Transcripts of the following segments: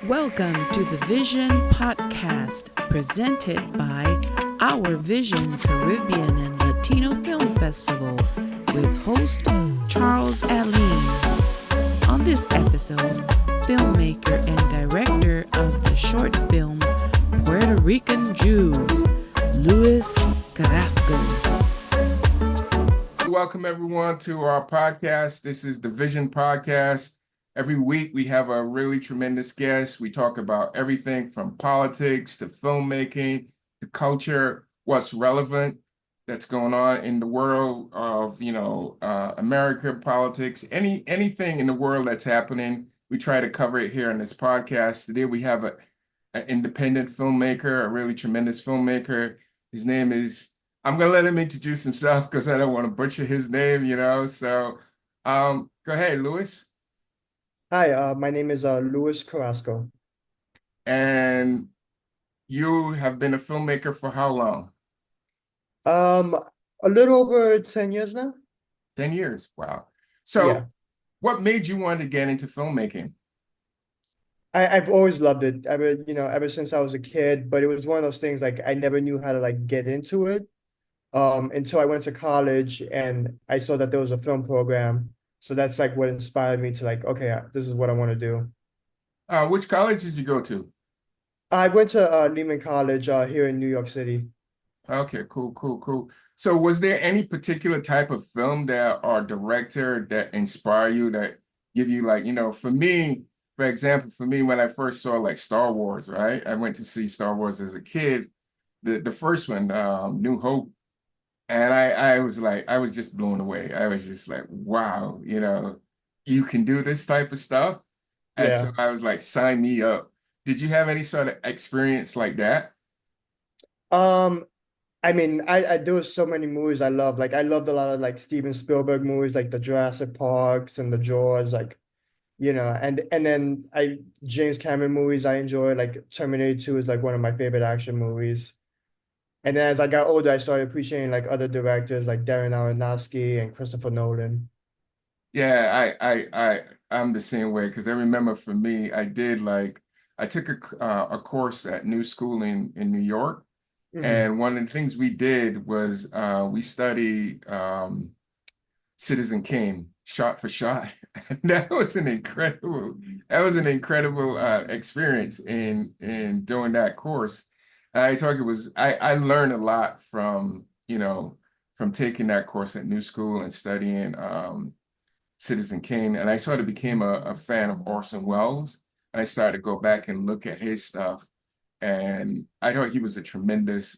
Welcome to the Vision Podcast, presented by Our Vision Caribbean and Latino Film Festival, with host Charles Aline. On this episode, filmmaker and director of the short film Puerto Rican Jew, Luis Carrasco. Welcome everyone to our podcast. This is the Vision Podcast. Every week we have a really tremendous guest. We talk about everything from politics to filmmaking to culture, what's relevant that's going on in the world of, America, politics, anything in the world that's happening. We try to cover it here in this podcast. Today we have an independent filmmaker, a really tremendous filmmaker. His name is, I'm going to let him introduce himself because I don't want to butcher his name, So go ahead, Luis. Hi, my name is Luis Carrasco. And you have been a filmmaker for how long? A little over 10 years now. 10 years. Wow. So Yeah. what made you want to get into filmmaking? I've always loved it ever since I was a kid, but it was one of those things like I never knew how to like get into it until I went to college and I saw that there was a film program. So that's like what inspired me to like, okay, this is what I want to do. Which college did you go to? I went to Lehman College here in New York City. Okay, cool. So was there any particular type of film that or director that inspire you, that give you like, for me, for example, when I first saw like Star Wars, right? I went to see Star Wars as a kid, the first one, New Hope. And I was just blown away. I was just like, wow, you can do this type of stuff. And so Yeah. I was like, sign me up. Did you have any sort of experience like that? Um, I mean, I there was so many movies I love. Like I loved a lot of like Steven Spielberg movies, like the Jurassic Parks and the Jaws, like and then I James Cameron movies I enjoy, like Terminator 2 is like one of my favorite action movies. And then as I got older, I started appreciating like other directors like Darren Aronofsky and Christopher Nolan. Yeah, I'm the same way because I remember for me, I took a course at New School in New York, Mhm. and one of the things we did was we studied Citizen Kane shot for shot. And that was an incredible experience in doing that course. And I learned a lot from taking that course at New School and studying Citizen Kane. And I sort of became a fan of Orson Welles. I started to go back and look at his stuff. And I thought he was a tremendous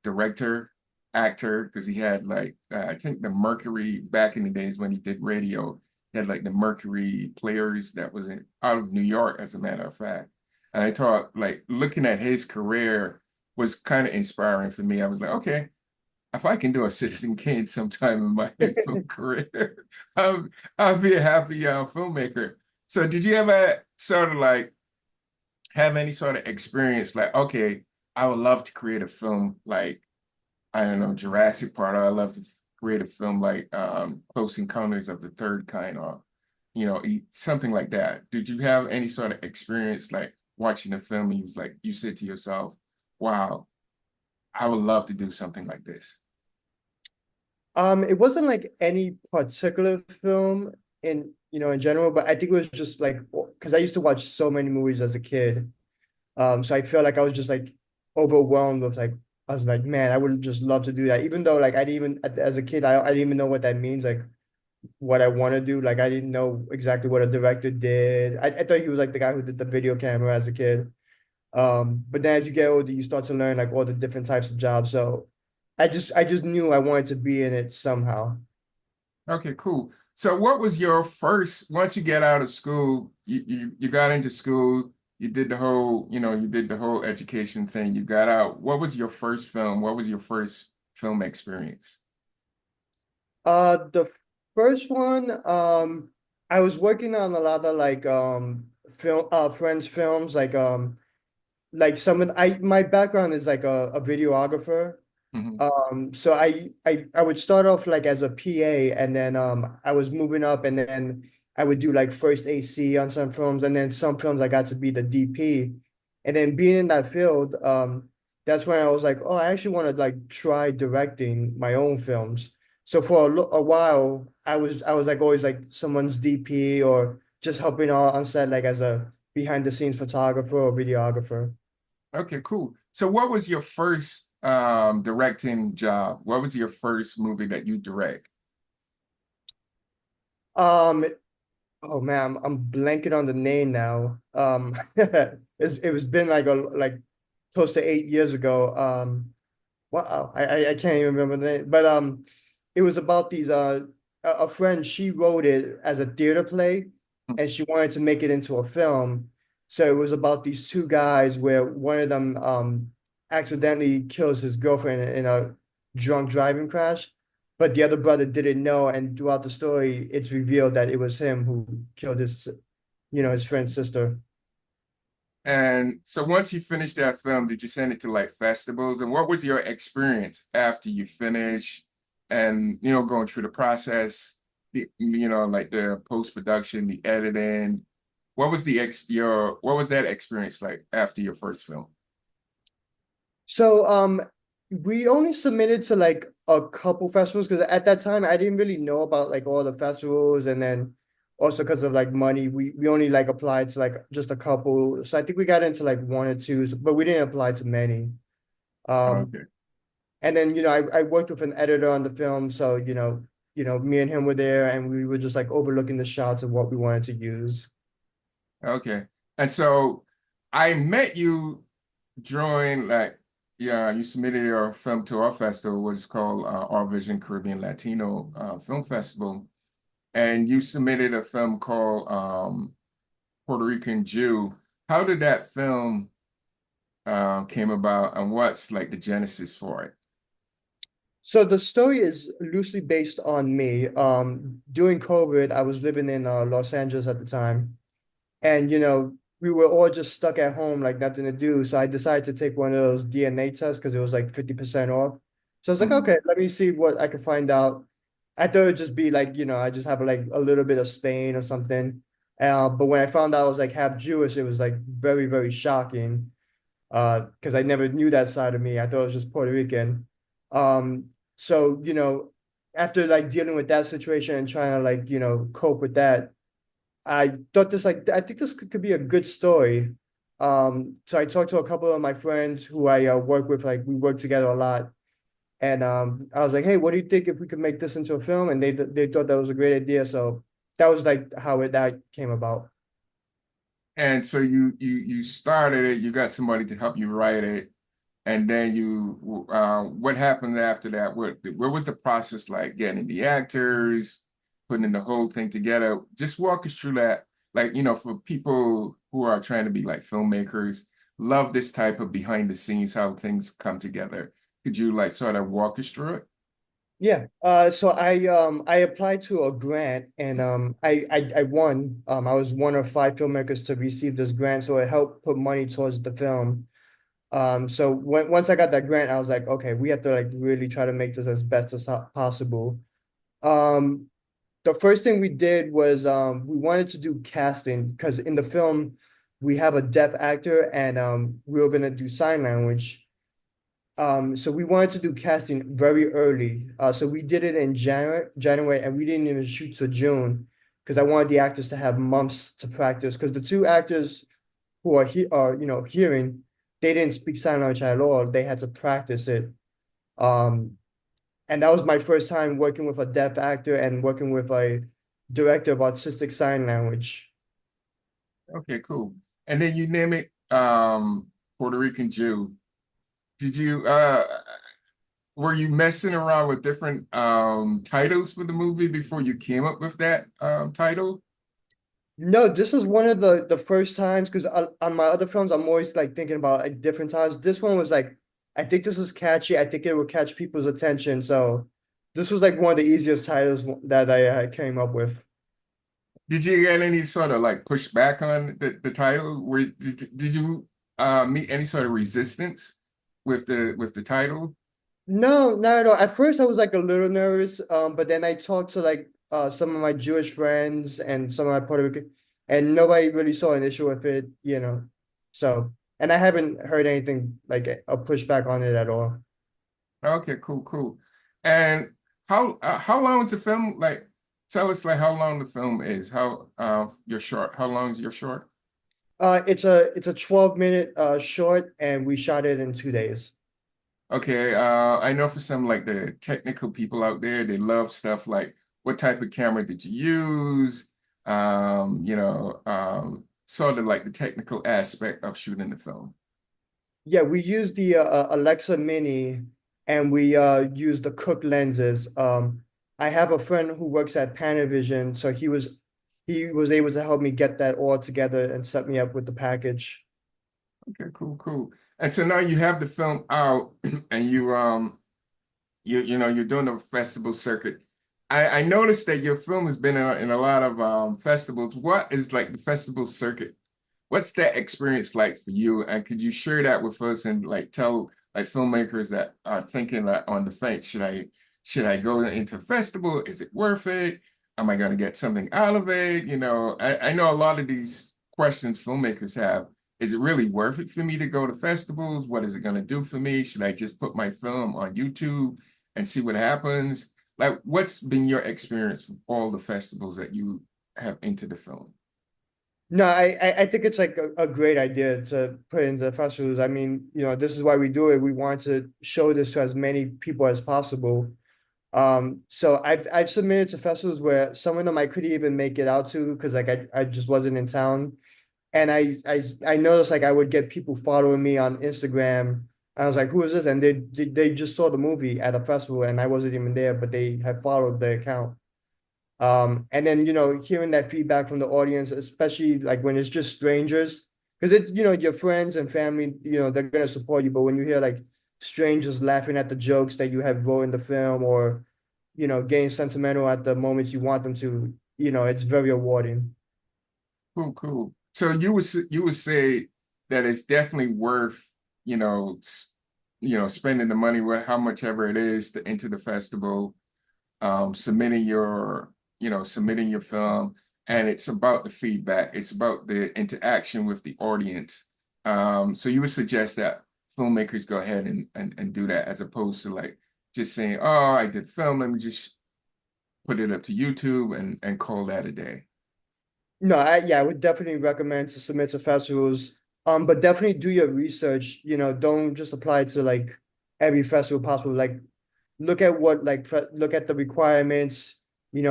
director, actor, because he had like I think the Mercury back in the days when he did radio, he had like the Mercury players that was out of New York, as a matter of fact. And I thought like looking at his career was kind of inspiring for me. I was like, okay, if I can do a Citizen Kane sometime in my film career, I'll, I'll be a happy filmmaker. So did you ever sort of like have any sort of experience like, okay, I would love to create a film like, I don't know, Jurassic Park, or I love to create a film like Close Encounters of the Third Kind, or something like that. Did you have any sort of experience like watching a film and you said to yourself, wow, I would love to do something like this? It wasn't like any particular film in general, but I think it was just like because I used to watch so many movies as a kid. So I feel like I was just like overwhelmed with like I was like, man, I would just love to do that. Even though like I didn't even as a kid, I didn't even know what that means, like what I want to do. Like I didn't know exactly what a director did. I thought he was like the guy who did the video camera as a kid. But then as you get older, you start to learn like all the different types of jobs. So I just knew I wanted to be in it somehow. Okay, cool. So what was your first, once you get out of school, you got into school, you did the whole education thing, you got out. What was your first film? What was your first film experience? The first one, I was working on a lot of like friends films like some of I my background is like a videographer. Mhm. So I would start off like as a PA and then I was moving up and then I would do like first AC on some films, and then some films I got to be the DP. And then being in that field, that's when I was like, oh, I actually want to like try directing my own films. So for a while, I was like always like someone's DP or just helping out on set like as a behind the scenes photographer or videographer. Okay, cool. So what was your first directing job? What was your first movie that you direct? Um, oh man, I'm blanking on the name now. It was been like close to 8 years ago. Wow, I can't even remember the name, but it was about these a friend, she wrote it as a theater play, and she wanted to make it into a film. So it was about these two guys where one of them accidentally kills his girlfriend in a drunk driving crash, but the other brother didn't know, and throughout the story, it's revealed that it was him who killed his friend's sister. And so once you finished that film, did you send it to like festivals? And what was your experience after you finished and, going through the process, like the post-production, the editing? What was what was that experience like after your first film? So we only submitted to like a couple festivals because at that time I didn't really know about like all the festivals, and then also because of like money, we only like applied to like just a couple. So I think we got into like one or two, but we didn't apply to many. Um Okay. and then I worked with an editor on the film, so me and him were there and we were just like overlooking the shots of what we wanted to use. Okay. And so I met you during like, yeah, you submitted your film to our festival, which is called Our Vision Caribbean Latino Film Festival. And you submitted a film called Puerto Rican Jew. How did that film came about, and what's like the genesis for it? So the story is loosely based on me. During COVID, I was living in Los Angeles at the time, and we were all just stuck at home, like nothing to do. So I decided to take one of those DNA tests because it was like 50% off. So I was like, Mhm. okay, let me see what I could find out. I thought it'd just be like, I just have like a little bit of Spain or something. But when I found out I was like half Jewish, it was like very, very shocking. Because I never knew that side of me. I thought it was just Puerto Rican. Um, so after like dealing with that situation and trying to like cope with that, I think this could be a good story. So I talked to a couple of my friends who I work with, like we work together a lot, and I was like, hey, what do you think if we could make this into a film? And they thought that was a great idea. So that was like how that came about. And so you started it, you got somebody to help you write it, and then what happened after that? What was the process like getting the actors, putting the whole thing together? Just walk us through that. Like, for people who are trying to be like filmmakers, love this type of behind the scenes, how things come together. Could you like sort of walk us through it? Yeah. So I applied to a grant, and I won. I was one of five filmmakers to receive this grant, so it helped put money towards the film. So once I got that grant, I was like, okay, we have to like really try to make this as best as possible. Um, the first thing we did was we wanted to do casting because in the film we have a deaf actor, and we were gonna do sign language. So we wanted to do casting very early. So we did it in January, and we didn't even shoot till June because I wanted the actors to have months to practice. Because the two actors who are hearing, they didn't speak sign language at all. They had to practice it. Um, and that was my first time working with a deaf actor and working with a director of artistic sign language. Okay, cool. And then you name it Puerto Rican Jew. Did you were you messing around with different titles for the movie before you came up with that title? No, this is one of the first times because on my other films I'm always like thinking about like different times. This one was like, I think this is catchy. I think it will catch people's attention. So this was like one of the easiest titles that I came up with. Did you get any sort of like pushback on the title? Did you meet any sort of resistance with the title? No, not at all. At first I was like a little nervous, but then I talked to like some of my Jewish friends and some of my Puerto Rican, and nobody really saw an issue with it, you know. So, and I haven't heard anything like a pushback on it at all. Okay, cool, cool. And how long is the film? Like, tell us like how long the film is. How your short? How long is your short? It's a 12-minute short, and we shot it in 2 days. Okay, I know for some like the technical people out there, they love stuff like what type of camera did you use? Sort of like the technical aspect of shooting the film. Yeah, we used the Alexa Mini, and we used the Cook lenses. I have a friend who works at Panavision, so he was able to help me get that all together and set me up with the package. Okay, cool, cool. And so now you have the film out and you're doing the festival circuit. I noticed that your film has been in a lot of festivals. What is like the festival circuit? What's that experience like for you? And could you share that with us and like tell like filmmakers that are thinking like on the fence, should I go into a festival? Is it worth it? Am I gonna get something out of it? I know a lot of these questions filmmakers have. Is it really worth it for me to go to festivals? What is it gonna do for me? Should I just put my film on YouTube and see what happens? Like, what's been your experience with all the festivals that you have into the film? No, I think it's like a great idea to put into festivals. I mean, this is why we do it. We want to show this to as many people as possible. So I've submitted to festivals where some of them I couldn't even make it out to because like I just wasn't in town. And I noticed like I would get people following me on Instagram. I was like, who is this? And they just saw the movie at a festival and I wasn't even there, but they had followed the account. And then, hearing that feedback from the audience, especially like when it's just strangers, because it's, your friends and family, they're gonna support you. But when you hear like strangers laughing at the jokes that you have wrote in the film, or, getting sentimental at the moments you want them to, it's very rewarding. Cool, cool. So you would say that it's definitely worth, you know, spending the money with how much ever it is to enter the festival, submitting your film, and it's about the feedback. It's about the interaction with the audience. So you would suggest that filmmakers go ahead and do that as opposed to like just saying, oh, I did film, let me just put it up to YouTube and call that a day. No, yeah, I would definitely recommend to submit to festivals. But definitely do your research. Don't just apply to like every festival possible. Like look at what like look at the requirements.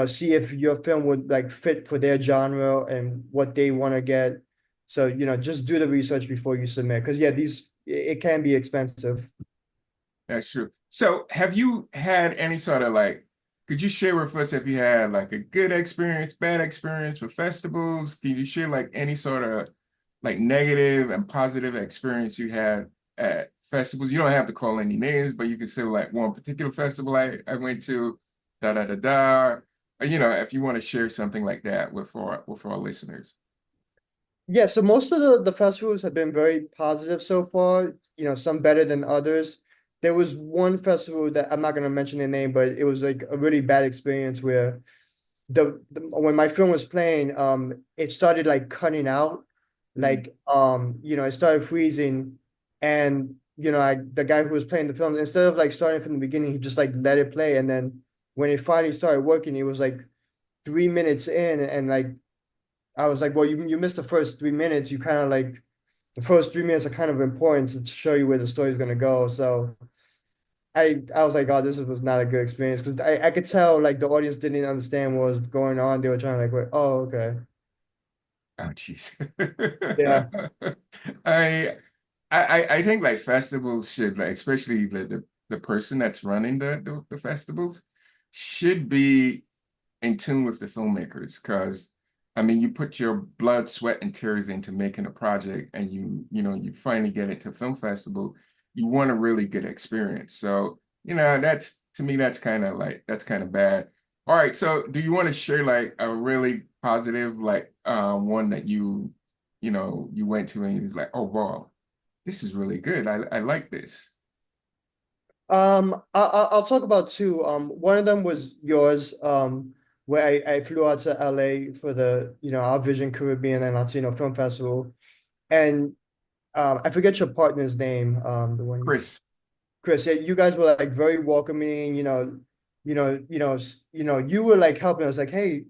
See if your film would like fit for their genre and what they want to get. So just do the research before you submit. Because yeah, it can be expensive. That's true. So have you had any sort of like, could you share with us if you had like a good experience, bad experience with festivals? Can you share like any sort of like negative and positive experience you had at festivals? You don't have to call any names, but you can say like one particular festival I went to, da da da da. If you want to share something like that with our listeners. Yeah, so most of the festivals have been very positive so far, some better than others. There was one festival that I'm not going to mention the name, but it was like a really bad experience where when my film was playing, it started like cutting out, Mm. like it started freezing, and the guy who was playing the film, instead of like starting from the beginning, he just like let it play, and then when it finally started working, it was like 3 minutes in, and like I was like, well, you missed the first 3 minutes. You kind of like the first 3 minutes are kind of important to show you where the story's gonna go. So I was like, oh, this was not a good experience because I could tell like the audience didn't understand what was going on. They were trying to like, wait, oh, okay, Oh, jeez. yeah. I I think like festivals should like especially the person that's running the festivals should be in tune with the filmmakers because I mean you put your blood, sweat, and tears into making a project and you finally get it to film festival, you want a really good experience. So, that's to me that's kind of bad. All right, so do you want to share like a really positive like one that you went to and you was like, oh wow, this is really good. I like this. I'll talk about two. One of them was yours. where I flew out to LA for the, our Vision Caribbean and Latino Film Festival. And I forget your partner's name, the one Chris. Chris, yeah, you guys were like very welcoming, you were like helping us, like, hey,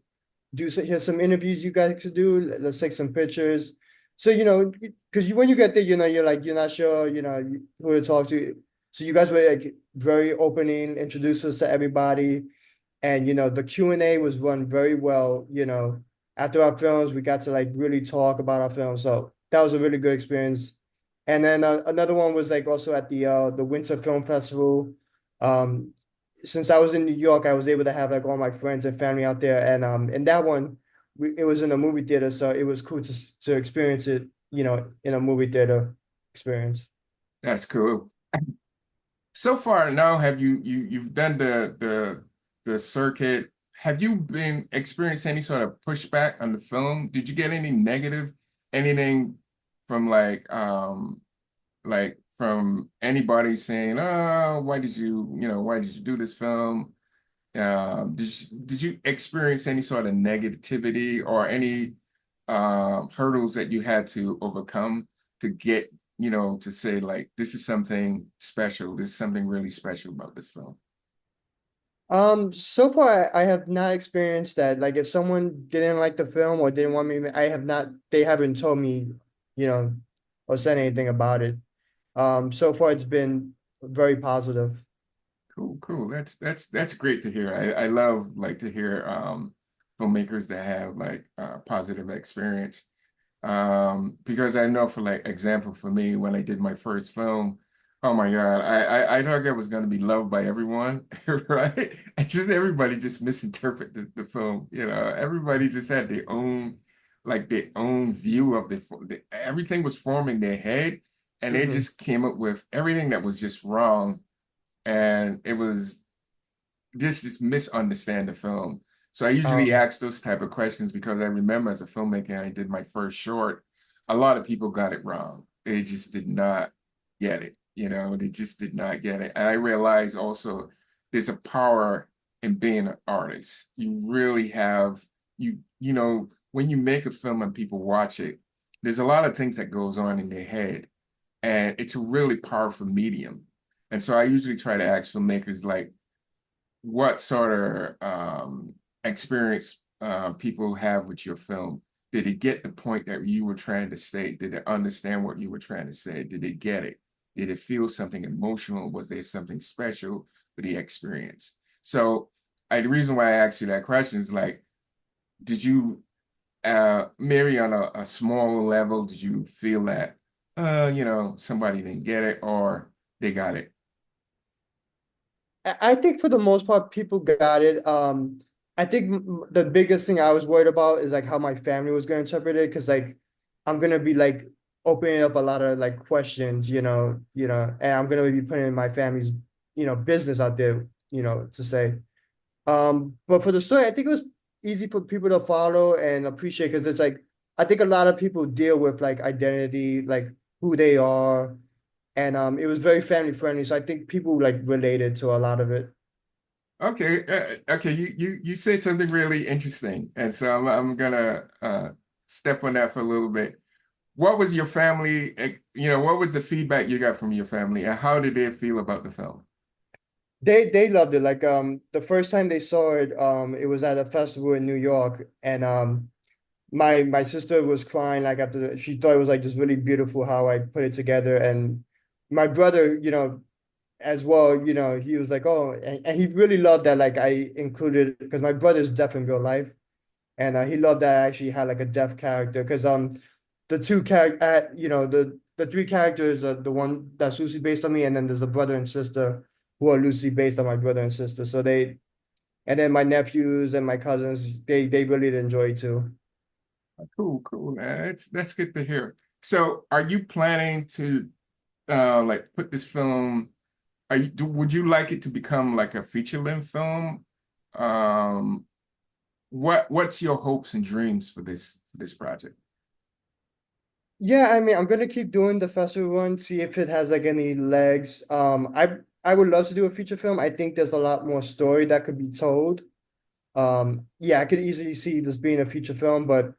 here's some interviews you guys could do. Let's take some pictures. So, because when you get there, you're not sure, who to talk to. So you guys were like very opening, introduce us to everybody. And, the Q&A was run very well, after our films, we got to like really talk about our films. So that was a really good experience. And then another one was like also at the Winter Film Festival. Um, since I was in New York, I was able to have like all my friends and family out there. And in that one, it was in a movie theater, so it was cool to experience it, in a movie theater experience. That's cool. So far now, have you've done the circuit? Have you been experienced any sort of pushback on the film? Did you get any negative, anything from like from anybody saying, "Oh, why did you do this film?" Did you experience any sort of negativity or any hurdles that you had to overcome to get, to say like this is something special, this is something really special about this film? So far I have not experienced that. Like if someone didn't like the film or didn't want me, they haven't told me, you know, or said anything about it. So far it's been very positive. Cool, cool. That's great to hear. I love like to hear filmmakers that have like positive experience. Because I know for like example for me when I did my first film, oh my God, I thought I was gonna be loved by everyone, right? And just everybody just misinterpreted the film, everybody just had their own view of everything was forming their head and they Hmm. just came up with everything that was just wrong and it was just misunderstand the film. So I usually Um, ask those type of questions because I remember as a filmmaker, I did my first short. A lot of people got it wrong. They just did not get it. They just did not get it. And I realized also there's a power in being an artist. You really have when you make a film and people watch it, there's a lot of things that goes on in their head, and it's a really powerful medium. And so I usually try to ask filmmakers like what sort of experience people have with your film. Did it get the point that you were trying to say? Did they understand what you were trying to say? Did they get it? Did it feel something emotional? Was there something special for the experience? So the reason why I asked you that question is like, did you maybe on a smaller level, did you feel that somebody didn't get it or they got it? I think for the most part, people got it. I think the biggest thing I was worried about is like how my family was going to interpret it, because like I'm gonna be like opening up a lot of like questions, and I'm gonna be putting my family's, business out there, to say. But for the story, I think it was easy for people to follow and appreciate, because it's like I think a lot of people deal with like identity, like who they are, and it was very family friendly. So I think people like related to a lot of it. Okay, okay. You said something really interesting, and so I'm gonna step on that for a little bit. What was your family? What was the feedback you got from your family, and how did they feel about the film? They loved it. Like the first time they saw it, it was at a festival in New York, and my sister was crying like she thought it was like just really beautiful how I put it together. And my brother, as well, he was like, oh, and he really loved that like I included, because my brother's deaf in real life, and he loved that I actually had like a deaf character, because the two character the three characters are the one that's loosely based on me, and then there's a brother and sister who are loosely based on my brother and sister. So and then my nephews and my cousins, they really enjoy it too. Cool, cool. That's good to hear. So, are you planning to like put this film? Would you like it to become like a feature-length film? Um, what's your hopes and dreams for this project? Yeah, I mean, I'm gonna keep doing the festival run, see if it has like any legs. I would love to do a feature film. I think there's a lot more story that could be told. Yeah, I could easily see this being a feature film, but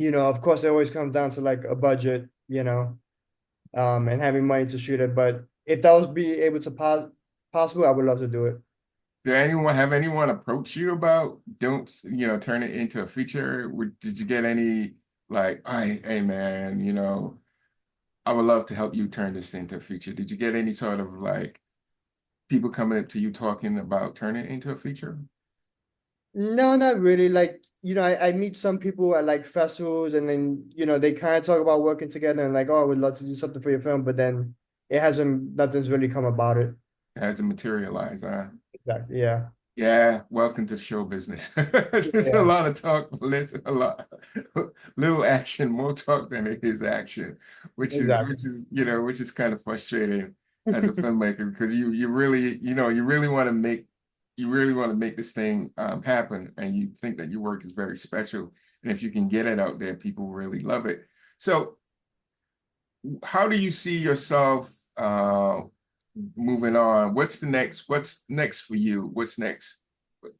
of course, it always comes down to like a budget, and having money to shoot it. But if that was be able to possible, I would love to do it. Did anyone have anyone approach you about don't turn it into a feature? Did you get any like, hey man, I would love to help you turn this into a feature. Did you get any sort of like people coming up to you talking about turning it into a feature? No, not really. Like, I meet some people at like festivals and then, they kind of talk about working together and like, oh, I would love to do something for your film, but then nothing's really come about it. It hasn't materialized, huh? Exactly. Yeah. Yeah, welcome to show business. There's a Yeah, lot of talk, a lot, little action, more talk than it is action, which is exactly. which is which is kind of frustrating as a filmmaker because you really you really want to make this thing happen, and you think that your work is very special, and if you can get it out there, people really love it. So, how do you see yourself moving on? What's next for you? What's next?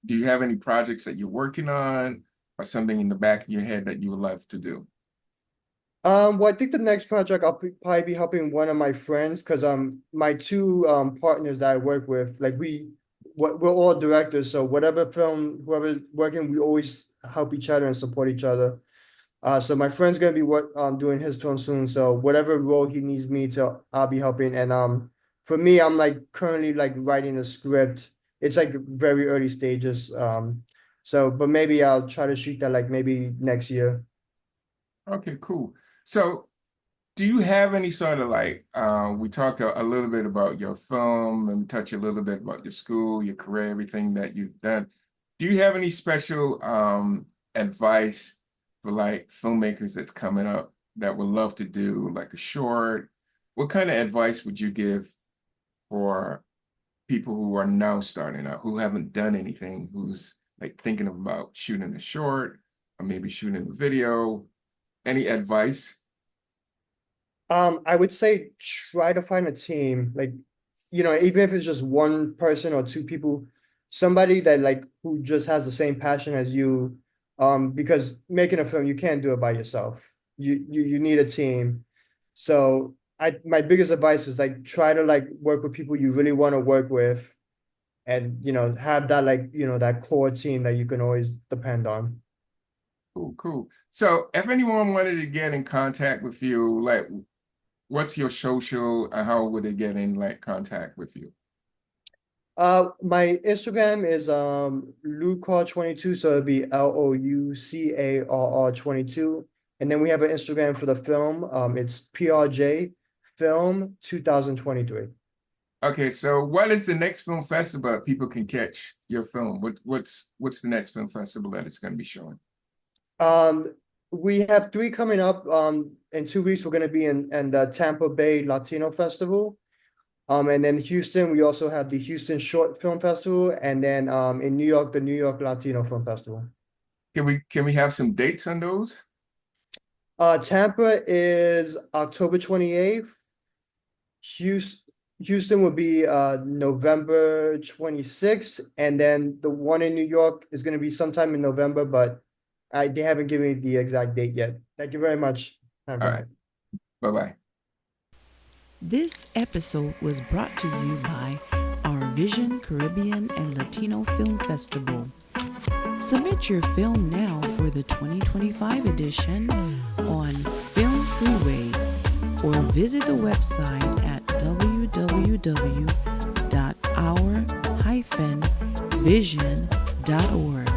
Do you have any projects that you're working on or something in the back of your head that you would love to do? Well, I think the next project probably be helping one of my friends because my two partners that I work with, like we're all directors, so whatever film, whoever's working, we always help each other and support each other. So my friend's gonna be doing his film soon. So whatever role he needs me to, I'll be helping. And for me, I'm like currently like writing a script. It's like very early stages. But maybe I'll try to shoot that like maybe next year. Okay, cool. So do you have any sort of like, we talked a little bit about your film and touch a little bit about your school, your career, everything that you've done. Do you have any special advice for like filmmakers that's coming up that would love to do like a short? What kind of advice would you give for people who are now starting out, who haven't done anything, who's like thinking about shooting a short or maybe shooting a video? Any advice? I would say try to find a team, like, even if it's just one person or two people, somebody that like who just has the same passion as you. Because making a film, you can't do it by yourself. You need a team. So my biggest advice is like try to like work with people you really want to work with and have that like, that core team that you can always depend on. Cool, cool. So if anyone wanted to get in contact with you, like what's your social and how would they get in like contact with you? My Instagram is Loucar22, so it'd be Loucarr 22. And then we have an Instagram for the film. It's PRJ Film 2023. Okay, so what is the next film festival that people can catch your film? What's the next film festival that it's going to be showing? Um, we have three coming up. In 2 weeks, we're going to be in the Tampa Bay Latino Festival. And then Houston, we also have the Houston Short Film Festival, and then in New York, the New York Latino Film Festival. Can we have some dates on those? Tampa is October 28th. Houston will be November 26th, and then the one in New York is going to be sometime in November, but they haven't given me the exact date yet. Thank you very much. All right. Bye-bye. This episode was brought to you by our Vision Caribbean and Latino Film Festival. Submit your film now for the 2025 edition on Film Freeway or visit the website at www.our-vision.org.